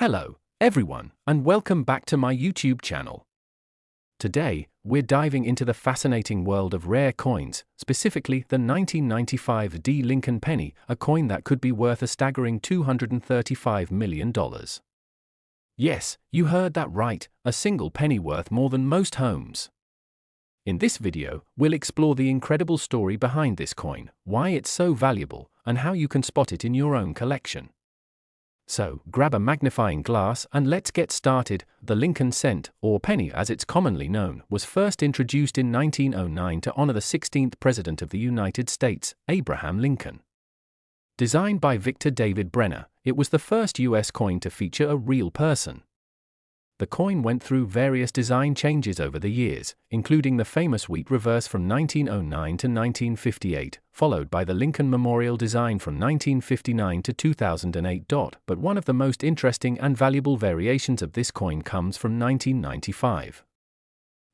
Hello, everyone, and welcome back to my YouTube channel. Today, we're diving into the fascinating world of rare coins, specifically the 1995 D Lincoln penny, a coin that could be worth a staggering $235 million. Yes, you heard that right, a single penny worth more than most homes. In this video, we'll explore the incredible story behind this coin, why it's so valuable, and how you can spot it in your own collection. So, grab a magnifying glass and let's get started. The Lincoln cent, or penny as it's commonly known, was first introduced in 1909 to honor the 16th President of the United States, Abraham Lincoln. Designed by Victor David Brenner, it was the first U.S. coin to feature a real person. The coin went through various design changes over the years, including the famous wheat reverse from 1909 to 1958, followed by the Lincoln Memorial design from 1959 to 2008. But one of the most interesting and valuable variations of this coin comes from 1995.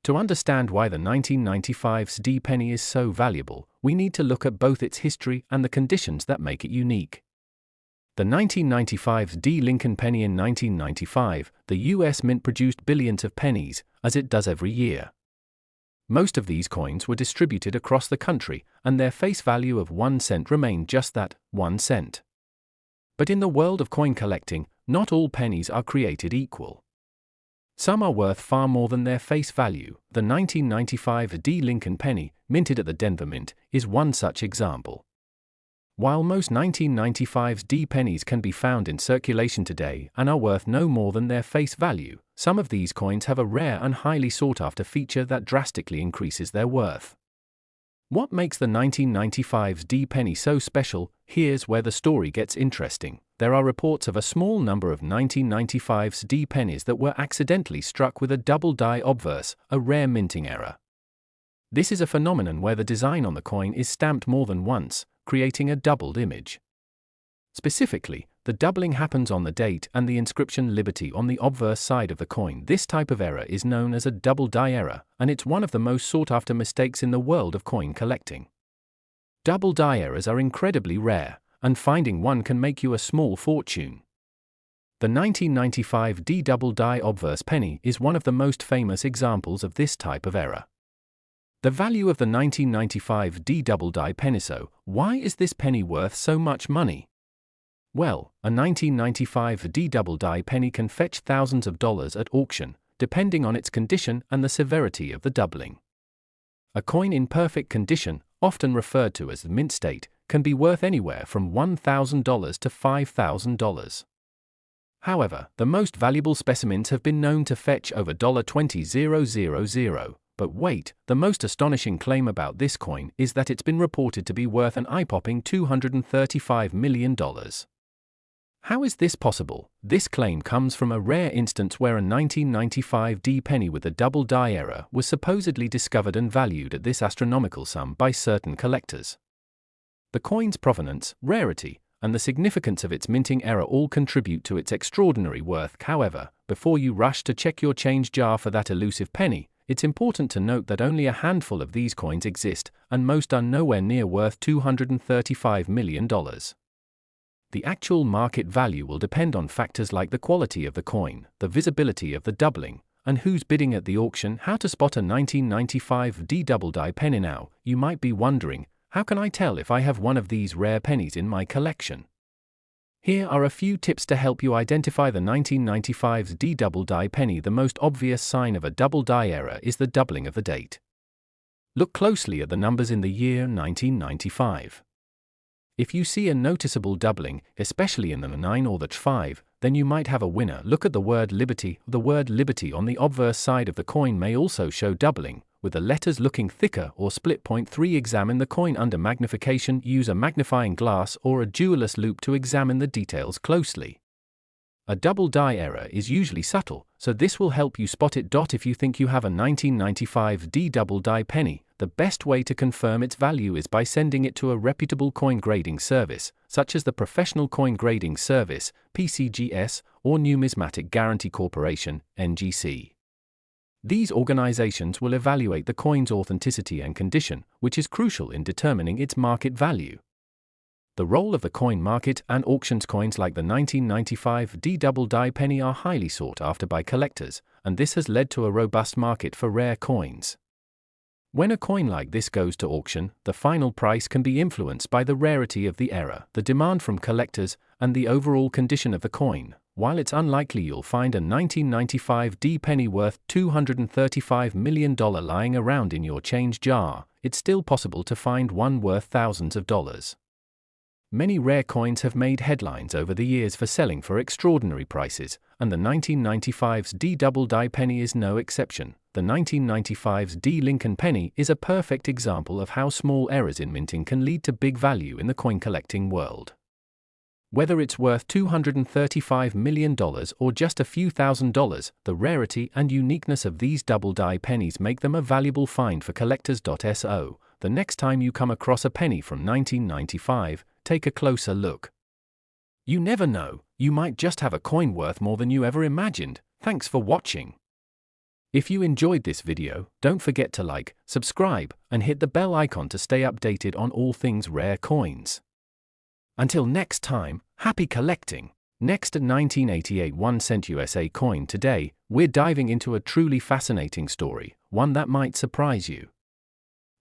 To understand why the 1995's D penny is so valuable, we need to look at both its history and the conditions that make it unique. The 1995 D Lincoln penny. In 1995, the U.S. Mint produced billions of pennies, as it does every year. Most of these coins were distributed across the country, and their face value of 1 cent remained just that, 1 cent. But in the world of coin collecting, not all pennies are created equal. Some are worth far more than their face value. The 1995 D Lincoln penny, minted at the Denver Mint, is one such example. While most 1995's D pennies can be found in circulation today and are worth no more than their face value, some of these coins have a rare and highly sought-after feature that drastically increases their worth. What makes the 1995's D penny so special? Here's where the story gets interesting. There are reports of a small number of 1995's D pennies that were accidentally struck with a double die obverse, a rare minting error. This is a phenomenon where the design on the coin is stamped more than once, creating a doubled image. Specifically, the doubling happens on the date and the inscription Liberty on the obverse side of the coin. This type of error is known as a double die error, and it's one of the most sought-after mistakes in the world of coin collecting. Double die errors are incredibly rare, and finding one can make you a small fortune. The 1995 D double die obverse penny is one of the most famous examples of this type of error. The value of the 1995 D double die penny. So, why is this penny worth so much money? Well, a 1995 D double die penny can fetch thousands of dollars at auction, depending on its condition and the severity of the doubling. A coin in perfect condition, often referred to as the mint state, can be worth anywhere from $1,000 to $5,000. However, the most valuable specimens have been known to fetch over $20,000. But wait, the most astonishing claim about this coin is that it's been reported to be worth an eye-popping $235 million. How is this possible? This claim comes from a rare instance where a 1995 D penny with a double die error was supposedly discovered and valued at this astronomical sum by certain collectors. The coin's provenance, rarity, and the significance of its minting error all contribute to its extraordinary worth. However, before you rush to check your change jar for that elusive penny, it's important to note that only a handful of these coins exist, and most are nowhere near worth $235 million. The actual market value will depend on factors like the quality of the coin, the visibility of the doubling, and who's bidding at the auction. How to spot a 1995 D double die penny? Now, you might be wondering, how can I tell if I have one of these rare pennies in my collection? Here are a few tips to help you identify the 1995's D double die penny. The most obvious sign of a double die error is the doubling of the date. Look closely at the numbers in the year 1995. If you see a noticeable doubling, especially in the 9 or the 5, then you might have a winner. Look at the word Liberty. The word Liberty on the obverse side of the coin may also show doubling, with the letters looking thicker or split. Point 3. Examine the coin under magnification. Use a magnifying glass or a jeweler's loupe to examine the details closely. A double die error is usually subtle, so this will help you spot it. If you think you have a 1995 D double die penny, the best way to confirm its value is by sending it to a reputable coin grading service, such as the Professional Coin Grading Service, PCGS, or Numismatic Guarantee Corporation, NGC. These organizations will evaluate the coin's authenticity and condition, which is crucial in determining its market value. The role of the coin market and auctions. Coins like the 1995 double die penny are highly sought after by collectors, and this has led to a robust market for rare coins. When a coin like this goes to auction, the final price can be influenced by the rarity of the era, the demand from collectors, and the overall condition of the coin. While it's unlikely you'll find a 1995 penny worth $235 million lying around in your change jar, it's still possible to find one worth thousands of dollars. Many rare coins have made headlines over the years for selling for extraordinary prices, and the 1995's double die penny is no exception. The 1995's Lincoln penny is a perfect example of how small errors in minting can lead to big value in the coin collecting world. Whether it's worth $235 million or just a few $1,000s, the rarity and uniqueness of these double die pennies make them a valuable find for collectors. So, the next time you come across a penny from 1995, take a closer look. You never know, you might just have a coin worth more than you ever imagined. Thanks for watching. If you enjoyed this video, don't forget to like, subscribe, and hit the bell icon to stay updated on all things rare coins. Until next time, happy collecting! Next at 1988 1-cent USA coin. Today, we're diving into a truly fascinating story, one that might surprise you.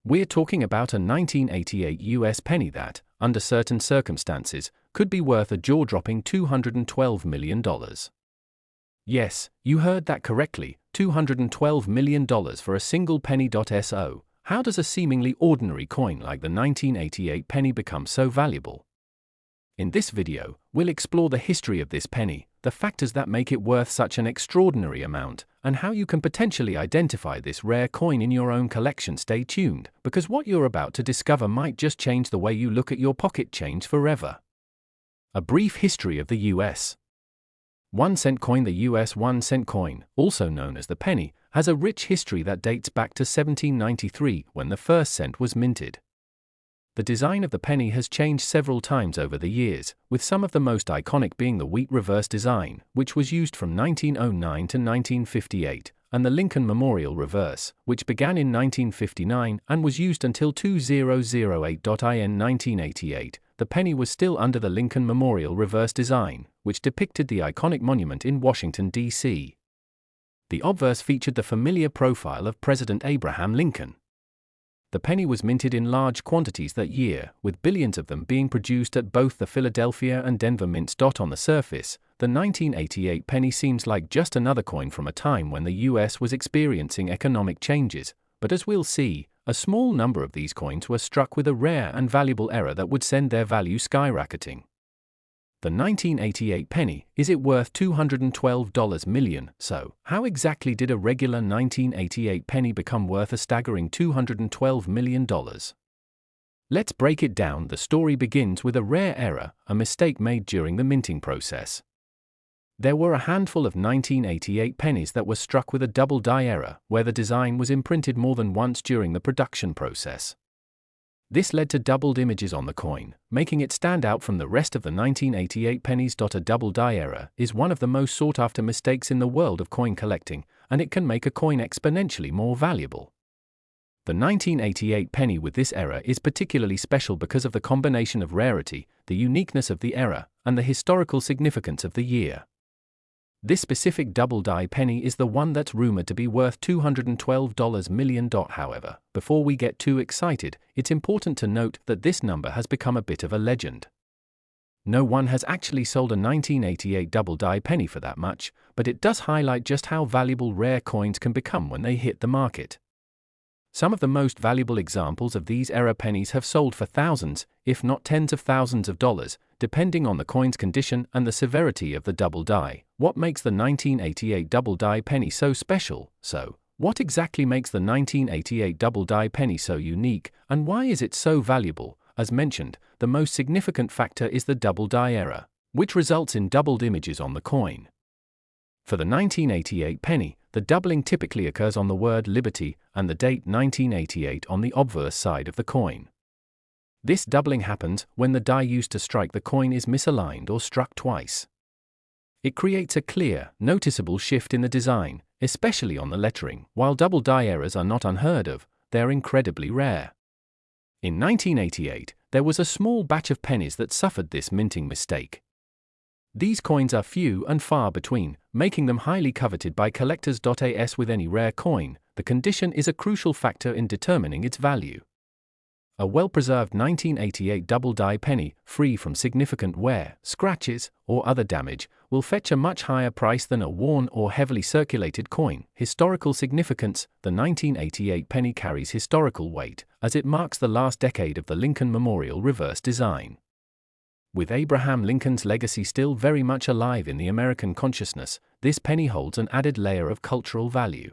We're talking about a 1988 US penny that, under certain circumstances, could be worth a jaw-dropping $212 million. Yes, you heard that correctly, $212 million for a single penny. So, how does a seemingly ordinary coin like the 1988 penny become so valuable? In this video, we'll explore the history of this penny, the factors that make it worth such an extraordinary amount, and how you can potentially identify this rare coin in your own collection. Stay tuned, because what you're about to discover might just change the way you look at your pocket change forever. A brief history of the US. 1-cent coin. The US 1-cent coin, also known as the penny, has a rich history that dates back to 1793, when the first cent was minted. The design of the penny has changed several times over the years, with some of the most iconic being the wheat reverse design, which was used from 1909 to 1958, and the Lincoln Memorial reverse, which began in 1959 and was used until 2008. In 1988, the penny was still under the Lincoln Memorial reverse design, which depicted the iconic monument in Washington, D.C. The obverse featured the familiar profile of President Abraham Lincoln. The penny was minted in large quantities that year, with billions of them being produced at both the Philadelphia and Denver mints. On the surface, the 1988 penny seems like just another coin from a time when the US was experiencing economic changes, but as we'll see, a small number of these coins were struck with a rare and valuable error that would send their value skyrocketing. The 1988 penny, is it worth $212 million? So, how exactly did a regular 1988 penny become worth a staggering $212 million? Let's break it down. The story begins with a rare error, a mistake made during the minting process. There were a handful of 1988 pennies that were struck with a double die error, where the design was imprinted more than once during the production process. This led to doubled images on the coin, making it stand out from the rest of the 1988 pennies. A double die error is one of the most sought-after mistakes in the world of coin collecting, and it can make a coin exponentially more valuable. The 1988 penny with this error is particularly special because of the combination of rarity, the uniqueness of the error, and the historical significance of the year. This specific double die penny is the one that's rumored to be worth $212 million. However, before we get too excited, it's important to note that this number has become a bit of a legend. No one has actually sold a 1988 double die penny for that much, but it does highlight just how valuable rare coins can become when they hit the market. Some of the most valuable examples of these error pennies have sold for thousands, if not tens of thousands of dollars, depending on the coin's condition and the severity of the double die. What makes the 1988 double die penny so special? So, what exactly makes the 1988 double die penny so unique, and why is it so valuable? As mentioned, the most significant factor is the double die error, which results in doubled images on the coin. For the 1988 penny, the doubling typically occurs on the word Liberty and the date 1988 on the obverse side of the coin. This doubling happens when the die used to strike the coin is misaligned or struck twice. It creates a clear, noticeable shift in the design, especially on the lettering. While double die errors are not unheard of, they're incredibly rare. In 1988, there was a small batch of pennies that suffered this minting mistake. These coins are few and far between, making them highly coveted by collectors. As with any rare coin, the condition is a crucial factor in determining its value. A well-preserved 1988 double-die penny, free from significant wear, scratches, or other damage, will fetch a much higher price than a worn or heavily circulated coin. Historical significance: the 1988 penny carries historical weight, as it marks the last decade of the Lincoln Memorial reverse design. With Abraham Lincoln's legacy still very much alive in the American consciousness, this penny holds an added layer of cultural value.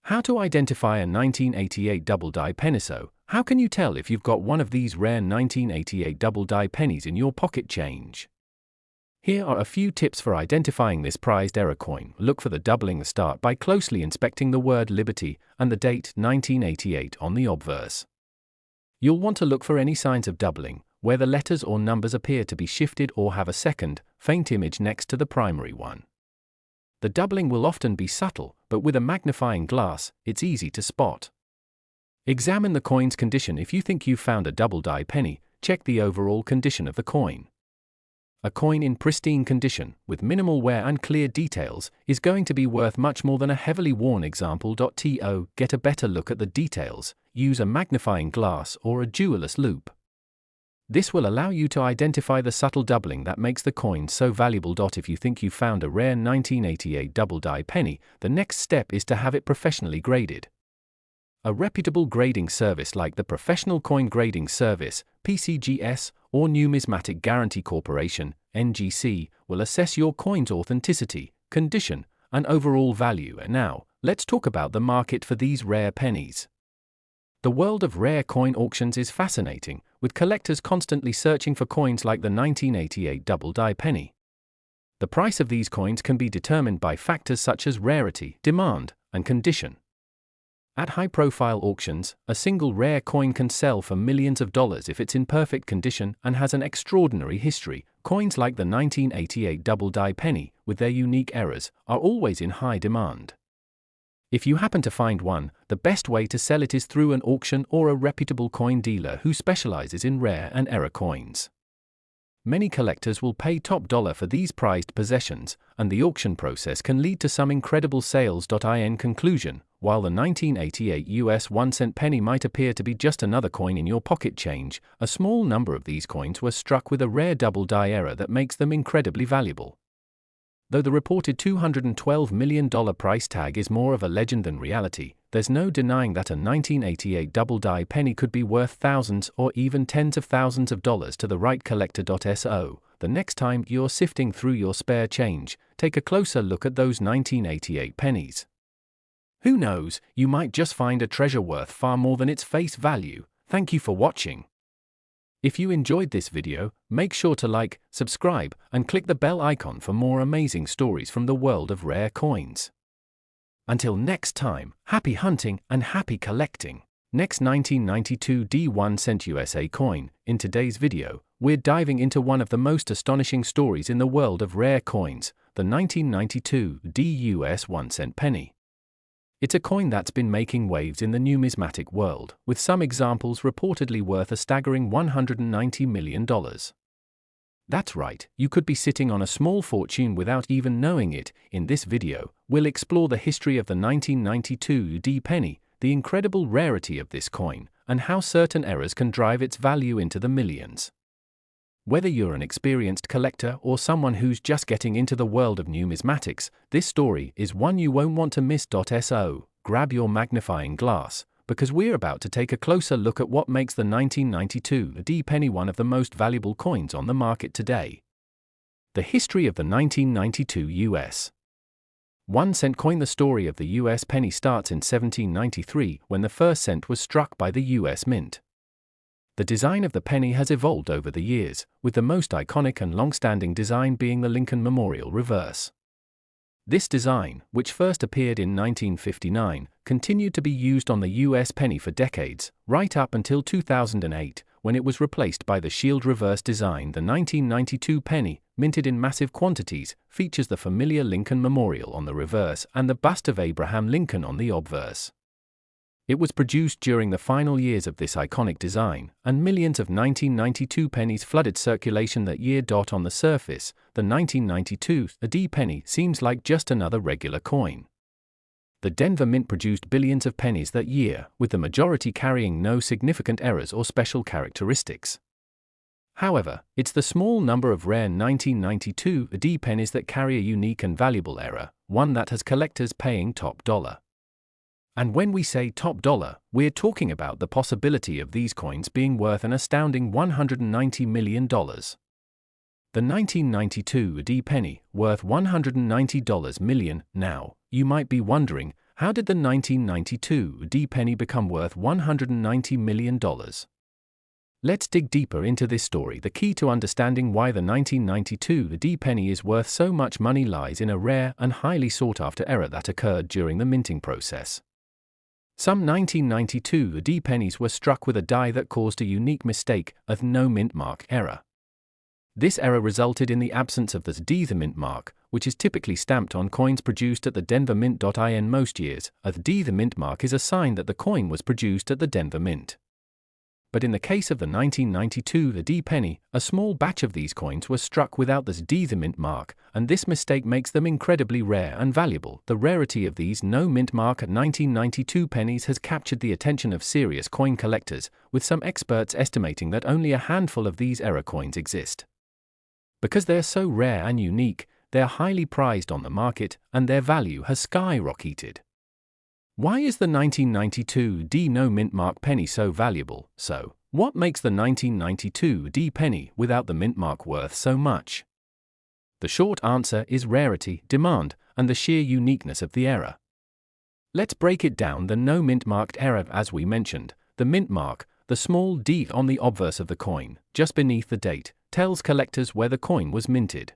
How to identify a 1988 double-die penny? So, how can you tell if you've got one of these rare 1988 double-die pennies in your pocket change? Here are a few tips for identifying this prized era coin. Look for the doubling. Start by closely inspecting the word Liberty and the date 1988 on the obverse. You'll want to look for any signs of doubling, where the letters or numbers appear to be shifted or have a second, faint image next to the primary one. The doubling will often be subtle, but with a magnifying glass, it's easy to spot. Examine the coin's condition. If you think you've found a double-die penny, check the overall condition of the coin. A coin in pristine condition, with minimal wear and clear details, is going to be worth much more than a heavily worn example. To get a better look at the details, use a magnifying glass or a jeweller's loupe. This will allow you to identify the subtle doubling that makes the coin so valuable. If you think you found a rare 1988 double-die penny, the next step is to have it professionally graded. A reputable grading service like the Professional Coin Grading Service, PCGS, or Numismatic Guarantee Corporation, NGC, will assess your coin's authenticity, condition, and overall value. And now, let's talk about the market for these rare pennies. The world of rare coin auctions is fascinating, with collectors constantly searching for coins like the 1988 double-die penny. The price of these coins can be determined by factors such as rarity, demand, and condition. At high-profile auctions, a single rare coin can sell for millions of dollars if it's in perfect condition and has an extraordinary history. Coins like the 1988 double-die penny, with their unique errors, are always in high demand. If you happen to find one, the best way to sell it is through an auction or a reputable coin dealer who specializes in rare and error coins. Many collectors will pay top dollar for these prized possessions, and the auction process can lead to some incredible sales. In conclusion, while the 1988 US 1-cent penny might appear to be just another coin in your pocket change, a small number of these coins were struck with a rare double-die error that makes them incredibly valuable. Though the reported $212 million price tag is more of a legend than reality, there's no denying that a 1988 double-die penny could be worth thousands or even tens of thousands of dollars to the right collector. So, the next time you're sifting through your spare change, take a closer look at those 1988 pennies. Who knows, you might just find a treasure worth far more than its face value. Thank you for watching. If you enjoyed this video, make sure to like, subscribe, and click the bell icon for more amazing stories from the world of rare coins. Until next time, happy hunting and happy collecting. Next 1992 D1-cent USA coin. In today's video, we're diving into one of the most astonishing stories in the world of rare coins, the 1992 D US 1-cent penny. It's a coin that's been making waves in the numismatic world, with some examples reportedly worth a staggering $190 million. That's right, you could be sitting on a small fortune without even knowing it. In this video, we'll explore the history of the 1992 D penny, the incredible rarity of this coin, and how certain errors can drive its value into the millions. Whether you're an experienced collector or someone who's just getting into the world of numismatics, this story is one you won't want to miss. So, grab your magnifying glass, because we're about to take a closer look at what makes the 1992 D penny one of the most valuable coins on the market today. The history of the 1992 US 1-cent coin. The story of the US penny starts in 1793, when the first cent was struck by the US Mint. The design of the penny has evolved over the years, with the most iconic and long-standing design being the Lincoln Memorial reverse. This design, which first appeared in 1959, continued to be used on the US penny for decades, right up until 2008, when it was replaced by the shield reverse design. The 1992 penny, minted in massive quantities, features the familiar Lincoln Memorial on the reverse and the bust of Abraham Lincoln on the obverse. It was produced during the final years of this iconic design, and millions of 1992 pennies flooded circulation that year. On the surface, the 1992 D penny seems like just another regular coin. The Denver Mint produced billions of pennies that year, with the majority carrying no significant errors or special characteristics. However, it's the small number of rare 1992 D pennies that carry a unique and valuable error, one that has collectors paying top dollar. And when we say top dollar, we're talking about the possibility of these coins being worth an astounding $190 million. The 1992 D penny, worth $190 million. Now, you might be wondering, how did the 1992 D penny become worth $190 million? Let's dig deeper into this story. The key to understanding why the 1992 D penny is worth so much money lies in a rare and highly sought-after error that occurred during the minting process. Some 1992 D pennies were struck with a die that caused a unique mistake, a no mint mark error. This error resulted in the absence of the D mint mark, which is typically stamped on coins produced at the Denver Mint. In most years, a D mint mark is a sign that the coin was produced at the Denver Mint. But in the case of the 1992 D penny, a small batch of these coins were struck without this D mint mark, and this mistake makes them incredibly rare and valuable. The rarity of these no mint mark 1992 pennies has captured the attention of serious coin collectors, with some experts estimating that only a handful of these error coins exist. Because they're so rare and unique, they're highly prized on the market, and their value has skyrocketed. Why is the 1992 D no mint mark penny so valuable? So, what makes the 1992 D penny without the mint mark worth so much? The short answer is rarity, demand, and the sheer uniqueness of the error. Let's break it down. The no mint marked error, as we mentioned, the mint mark, the small D on the obverse of the coin, just beneath the date, tells collectors where the coin was minted.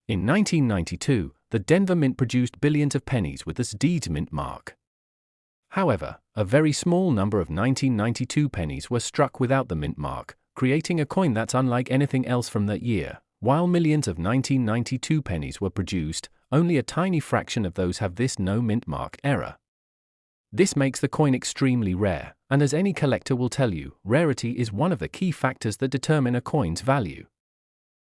In 1992, the Denver Mint produced billions of pennies with this D mint mark. However, a very small number of 1992 pennies were struck without the mint mark, creating a coin that's unlike anything else from that year. While millions of 1992 pennies were produced, only a tiny fraction of those have this no mint mark error. This makes the coin extremely rare, and as any collector will tell you, rarity is one of the key factors that determine a coin's value.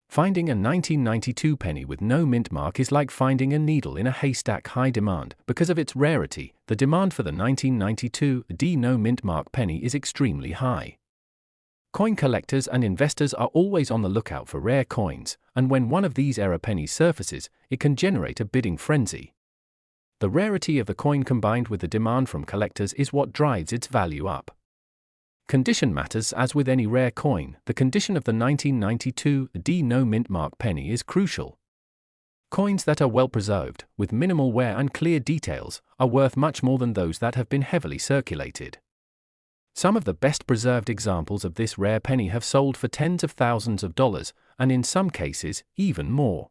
Finding a 1992 penny with no mint mark is like finding a needle in a haystack. High demand. Because of its rarity, the demand for the 1992 D no mint mark penny is extremely high. Coin collectors and investors are always on the lookout for rare coins, and when one of these error pennies surfaces, it can generate a bidding frenzy. The rarity of the coin combined with the demand from collectors is what drives its value up. Condition matters. As with any rare coin, the condition of the 1992 D no mint mark penny is crucial. Coins that are well preserved, with minimal wear and clear details, are worth much more than those that have been heavily circulated. Some of the best preserved examples of this rare penny have sold for tens of thousands of dollars, and in some cases, even more.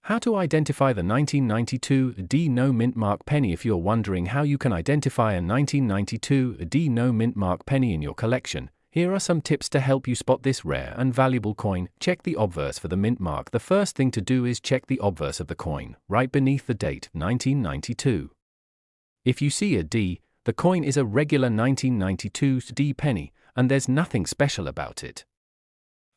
How to identify the 1992 D no mint mark penny? If you're wondering how you can identify a 1992 D no mint mark penny in your collection, here are some tips to help you spot this rare and valuable coin. Check the obverse for the mint mark. The first thing to do is check the obverse of the coin, right beneath the date, 1992. If you see a D, the coin is a regular 1992 D penny, and there's nothing special about it.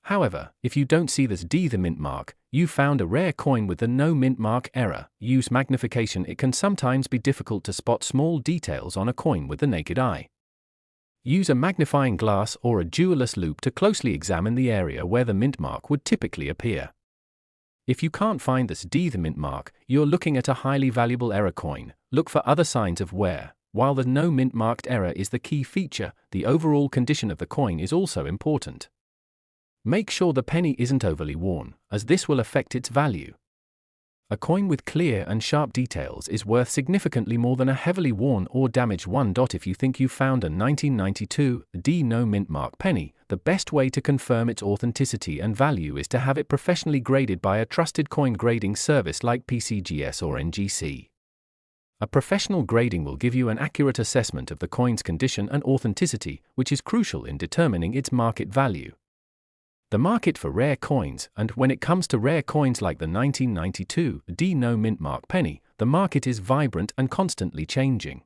However, if you don't see this D the mint mark, you found a rare coin with the no mint mark error. Use magnification. It can sometimes be difficult to spot small details on a coin with the naked eye. Use a magnifying glass or a jeweler's loupe to closely examine the area where the mint mark would typically appear. If you can't find this D the mint mark, you're looking at a highly valuable error coin. Look for other signs of wear. While the no mint marked error is the key feature, the overall condition of the coin is also important. Make sure the penny isn't overly worn, as this will affect its value. A coin with clear and sharp details is worth significantly more than a heavily worn or damaged one. If you think you found a 1992 D no mint mark penny, the best way to confirm its authenticity and value is to have it professionally graded by a trusted coin grading service like PCGS or NGC. A professional grading will give you an accurate assessment of the coin's condition and authenticity, which is crucial in determining its market value. The market for rare coins, and when it comes to rare coins like the 1992 D no mint mark penny, the market is vibrant and constantly changing.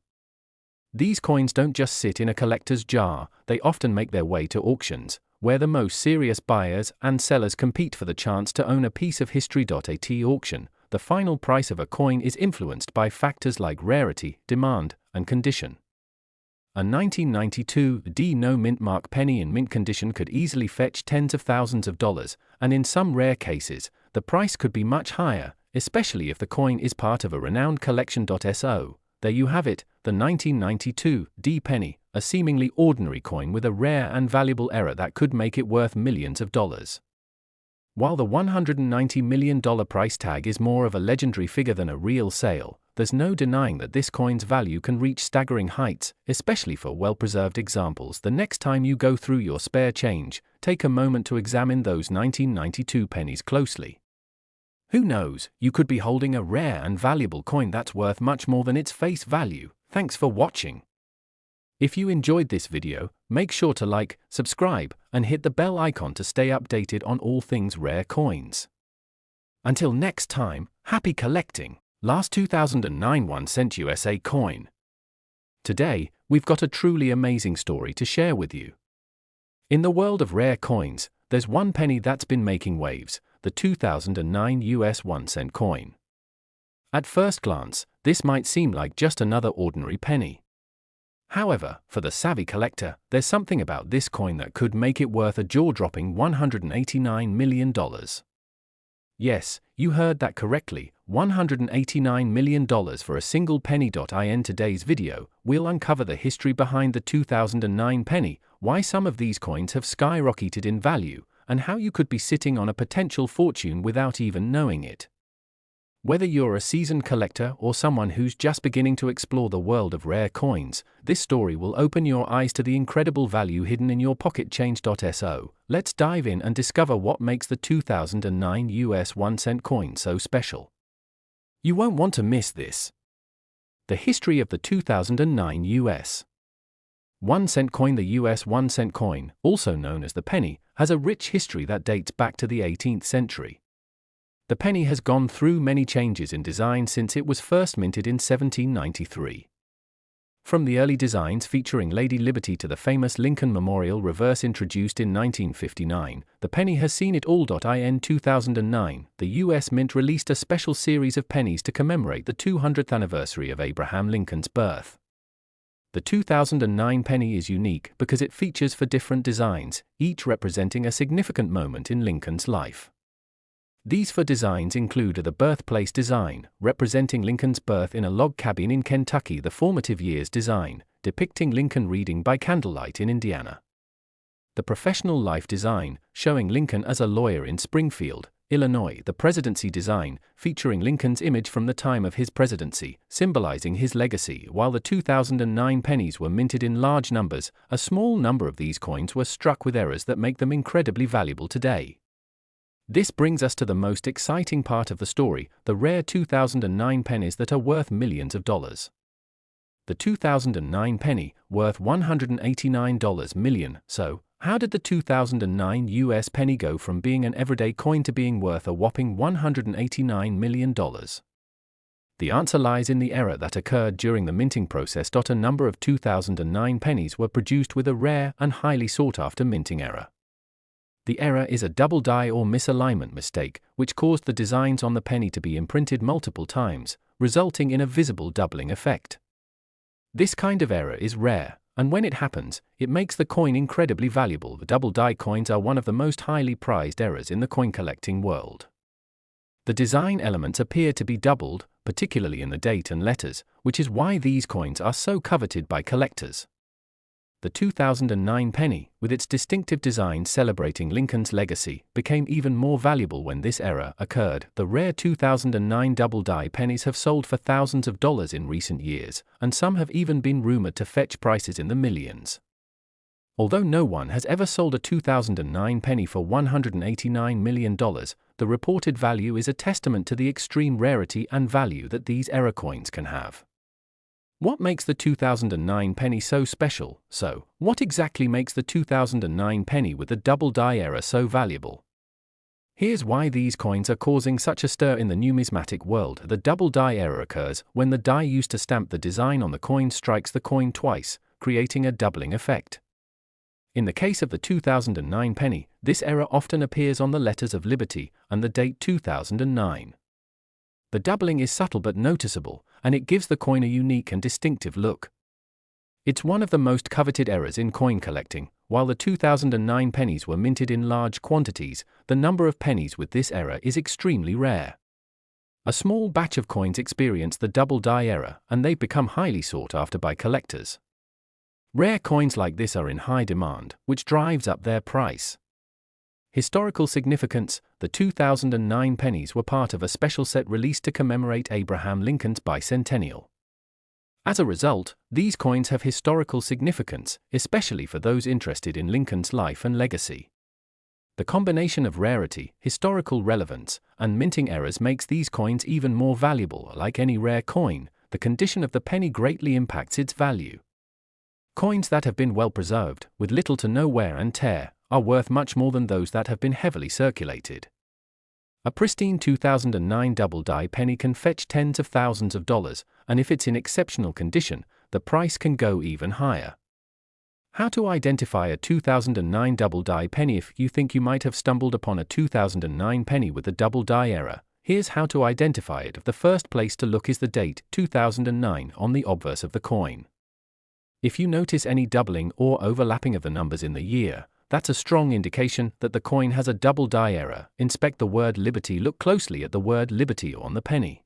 These coins don't just sit in a collector's jar, they often make their way to auctions, where the most serious buyers and sellers compete for the chance to own a piece of history. At auction, the final price of a coin is influenced by factors like rarity, demand, and condition. A 1992 D no mint mark penny in mint condition could easily fetch tens of thousands of dollars, and in some rare cases, the price could be much higher, especially if the coin is part of a renowned collection. So, there you have it, the 1992 D penny, a seemingly ordinary coin with a rare and valuable error that could make it worth millions of dollars. While the $190 million price tag is more of a legendary figure than a real sale, there's no denying that this coin's value can reach staggering heights, especially for well-preserved examples. The next time you go through your spare change, take a moment to examine those 1992 pennies closely. Who knows, you could be holding a rare and valuable coin that's worth much more than its face value. Thanks for watching. If you enjoyed this video, make sure to like, subscribe, and hit the bell icon to stay updated on all things rare coins. Until next time, happy collecting! Last 2009 1-cent USA coin. Today, we've got a truly amazing story to share with you. In the world of rare coins, there's one penny that's been making waves, the 2009 US 1-cent coin. At first glance, this might seem like just another ordinary penny. However, for the savvy collector, there's something about this coin that could make it worth a jaw-dropping $189 million. Yes, you heard that correctly, $189 million for a single penny. In today's video, we'll uncover the history behind the 2009 penny, why some of these coins have skyrocketed in value, and how you could be sitting on a potential fortune without even knowing it. Whether you're a seasoned collector or someone who's just beginning to explore the world of rare coins, this story will open your eyes to the incredible value hidden in your pocket change. So, let's dive in and discover what makes the 2009 US 1-cent coin so special. You won't want to miss this. The history of the 2009 US 1-cent coin. The US 1-cent coin, also known as the penny, has a rich history that dates back to the 18th century. The penny has gone through many changes in design since it was first minted in 1793. From the early designs featuring Lady Liberty to the famous Lincoln Memorial reverse introduced in 1959, the penny has seen it all. In 2009, the US Mint released a special series of pennies to commemorate the 200th anniversary of Abraham Lincoln's birth. The 2009 penny is unique because it features 4 different designs, each representing a significant moment in Lincoln's life. These 4 designs include the birthplace design, representing Lincoln's birth in a log cabin in Kentucky, the formative years design, depicting Lincoln reading by candlelight in Indiana. The professional life design, showing Lincoln as a lawyer in Springfield, Illinois. The presidency design, featuring Lincoln's image from the time of his presidency, symbolizing his legacy. While the 2009 pennies were minted in large numbers, a small number of these coins were struck with errors that make them incredibly valuable today. This brings us to the most exciting part of the story, the rare 2009 pennies that are worth millions of dollars. The 2009 penny, worth $189 million. So, how did the 2009 US penny go from being an everyday coin to being worth a whopping $189 million? The answer lies in the error that occurred during the minting process. A number of 2009 pennies were produced with a rare and highly sought-after minting error. The error is a double die or misalignment mistake, which caused the designs on the penny to be imprinted multiple times, resulting in a visible doubling effect. This kind of error is rare, and when it happens, it makes the coin incredibly valuable. The double die coins are one of the most highly prized errors in the coin collecting world. The design elements appear to be doubled, particularly in the date and letters, which is why these coins are so coveted by collectors. The 2009 penny, with its distinctive design celebrating Lincoln's legacy, became even more valuable when this error occurred. The rare 2009 double die pennies have sold for thousands of dollars in recent years, and some have even been rumored to fetch prices in the millions. Although no one has ever sold a 2009 penny for $189 million, the reported value is a testament to the extreme rarity and value that these error coins can have. What makes the 2009 penny so special? So, what exactly makes the 2009 penny with the double die error so valuable? Here's why these coins are causing such a stir in the numismatic world. The double die error occurs when the die used to stamp the design on the coin strikes the coin twice, creating a doubling effect. In the case of the 2009 penny, this error often appears on the letters of Liberty and the date 2009. The doubling is subtle but noticeable, and it gives the coin a unique and distinctive look. It's one of the most coveted errors in coin collecting. While the 2009 pennies were minted in large quantities, the number of pennies with this error is extremely rare. A small batch of coins experience the double die error, and they've become highly sought after by collectors. Rare coins like this are in high demand, which drives up their price. Historical significance: the 2009 pennies were part of a special set released to commemorate Abraham Lincoln's bicentennial. As a result, these coins have historical significance, especially for those interested in Lincoln's life and legacy. The combination of rarity, historical relevance, and minting errors makes these coins even more valuable. Like any rare coin, the condition of the penny greatly impacts its value. Coins that have been well preserved, with little to no wear and tear, are worth much more than those that have been heavily circulated. A pristine 2009 double die penny can fetch tens of thousands of dollars, and if it's in exceptional condition, the price can go even higher. How to identify a 2009 double die penny? If you think you might have stumbled upon a 2009 penny with a double die error, here's how to identify it. The first place to look is the date, 2009, on the obverse of the coin. If you notice any doubling or overlapping of the numbers in the year, that's a strong indication that the coin has a double die error. Inspect the word Liberty. Look closely at the word Liberty on the penny.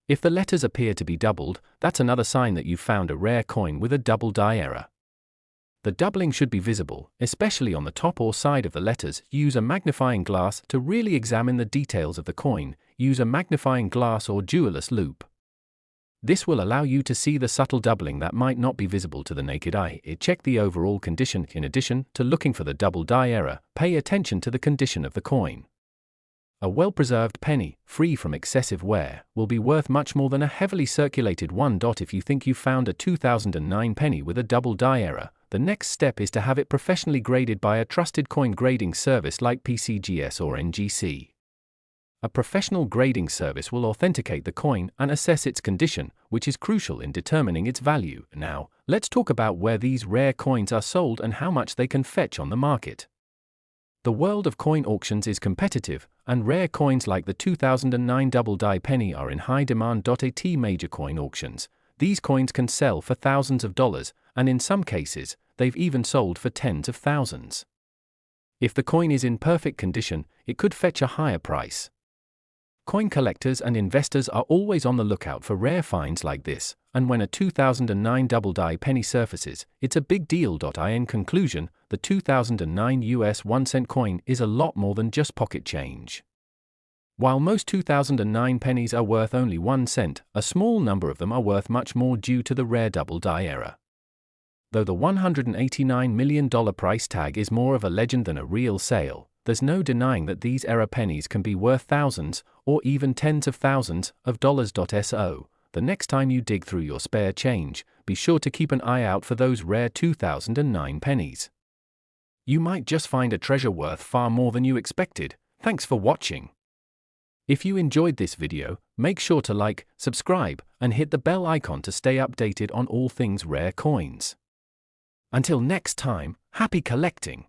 If the letters appear to be doubled, that's another sign that you've found a rare coin with a double die error. The doubling should be visible, especially on the top or side of the letters. Use a magnifying glass to really examine the details of the coin. Use a magnifying glass or jeweller's loupe. This will allow you to see the subtle doubling that might not be visible to the naked eye. Check the overall condition. In addition to looking for the double die error, pay attention to the condition of the coin. A well-preserved penny, free from excessive wear, will be worth much more than a heavily circulated one. If you think you've found a 2009 penny with a double die error, the next step is to have it professionally graded by a trusted coin grading service like PCGS or NGC. A professional grading service will authenticate the coin and assess its condition, which is crucial in determining its value. Now, let's talk about where these rare coins are sold and how much they can fetch on the market. The world of coin auctions is competitive, and rare coins like the 2009 double die penny are in high demand. At major coin auctions, these coins can sell for thousands of dollars, and in some cases, they've even sold for tens of thousands. If the coin is in perfect condition, it could fetch a higher price. Coin collectors and investors are always on the lookout for rare finds like this, and when a 2009 double die penny surfaces, it's a big deal. In conclusion, the 2009 US 1-cent coin is a lot more than just pocket change. While most 2009 pennies are worth only 1 cent, a small number of them are worth much more due to the rare double die error. Though the $189 million price tag is more of a legend than a real sale, there's no denying that these error pennies can be worth thousands, or even tens of thousands, of dollars. So, the next time you dig through your spare change, be sure to keep an eye out for those rare 2009 pennies. You might just find a treasure worth far more than you expected. Thanks for watching. If you enjoyed this video, make sure to like, subscribe, and hit the bell icon to stay updated on all things rare coins. Until next time, happy collecting!